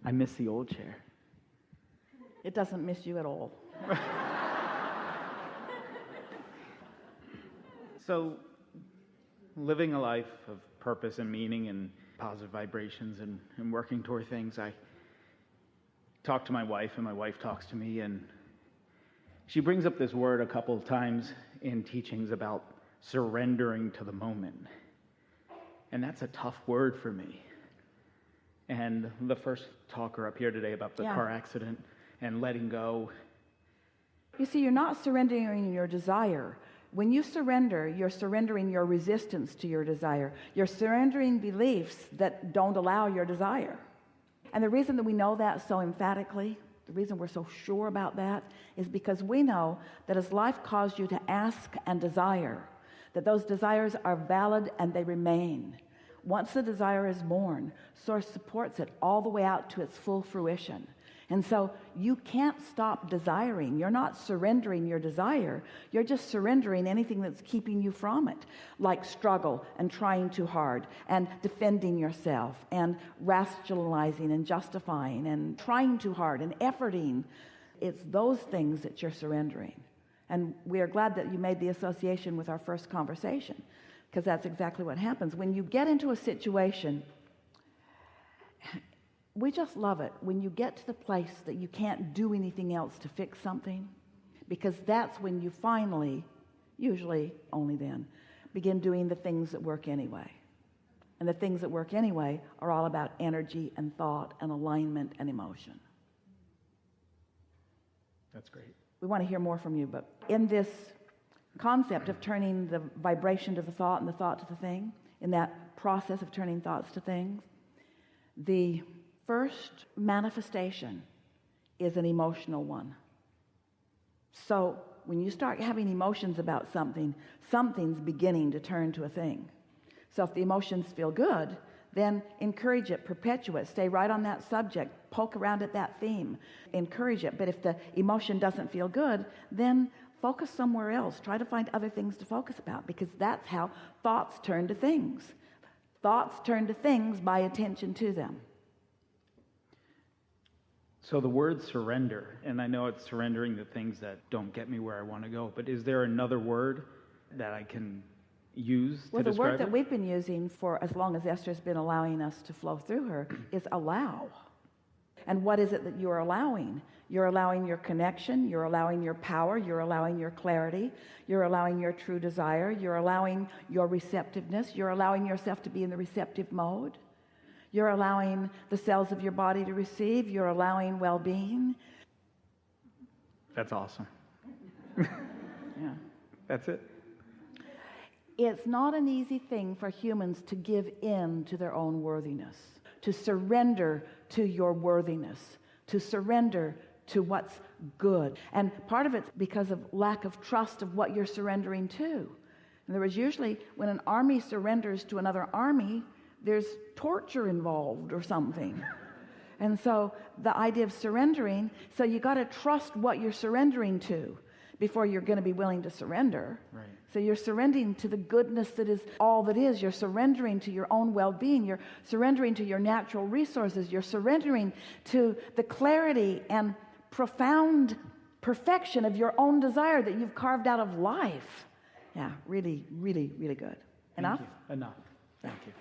I miss the old chair. It doesn't miss you at all. So, living a life of purpose and meaning and positive vibrations and working toward things, I talk to my wife, and my wife talks to me, and she brings up this word a couple of times in teachings about surrendering to the moment. And that's a tough word for me. And the first talker up here today about the car accident and letting go. You see, you're not surrendering your desire. When you surrender, you're surrendering your resistance to your desire. You're surrendering beliefs that don't allow your desire. And the reason that we know that so emphatically, the reason we're so sure about that, is because we know that as life caused you to ask and desire, that those desires are valid and they remain. Once the desire is born, Source supports it all the way out to its full fruition. And so you can't stop desiring. You're not surrendering your desire. You're just surrendering anything that's keeping you from it, like struggle and trying too hard and defending yourself and rationalizing and justifying and trying too hard and efforting. It's those things that you're surrendering. And we are glad that you made the association with our first conversation, because that's exactly what happens. When you get into a situation, we just love it when you get to the place that you can't do anything else to fix something, because that's when you finally, usually only then, begin doing the things that work anyway. And the things that work anyway are all about energy and thought and alignment and emotion. That's great. We want to hear more from you, but in this concept of turning the vibration to the thought and the thought to the thing, in that process of turning thoughts to things, the first manifestation is an emotional one. So when you start having emotions about something, something's beginning to turn to a thing. So if the emotions feel good, then encourage it, perpetuate it, stay right on that subject, poke around at that theme, encourage it. But if the emotion doesn't feel good, then focus somewhere else. Try to find other things to focus about, because that's how thoughts turn to things. Thoughts turn to things by attention to them. So the word surrender, and I know it's surrendering the things that don't get me where I want to go, but is there another word that I can use to describe it? Well, the word that we've been using for as long as Esther's been allowing us to flow through her is allow. And what is it that you're allowing? You're allowing your connection, you're allowing your power, you're allowing your clarity, you're allowing your true desire, you're allowing your receptiveness, you're allowing yourself to be in the receptive mode. You're allowing the cells of your body to receive. You're allowing well-being. That's awesome. Yeah. That's it. It's not an easy thing for humans to give in to their own worthiness, to surrender to your worthiness, to surrender to what's good. And part of it's because of lack of trust of what you're surrendering to. In other words, usually when an army surrenders to another army, there's torture involved or something. And so the idea of surrendering, so you got to trust what you're surrendering to before you're going to be willing to surrender. Right. So you're surrendering to the goodness that is all that is. You're surrendering to your own well-being. You're surrendering to your natural resources. You're surrendering to the clarity and profound perfection of your own desire that you've carved out of life. Yeah, really, really, really good. Enough? Enough. Thank you.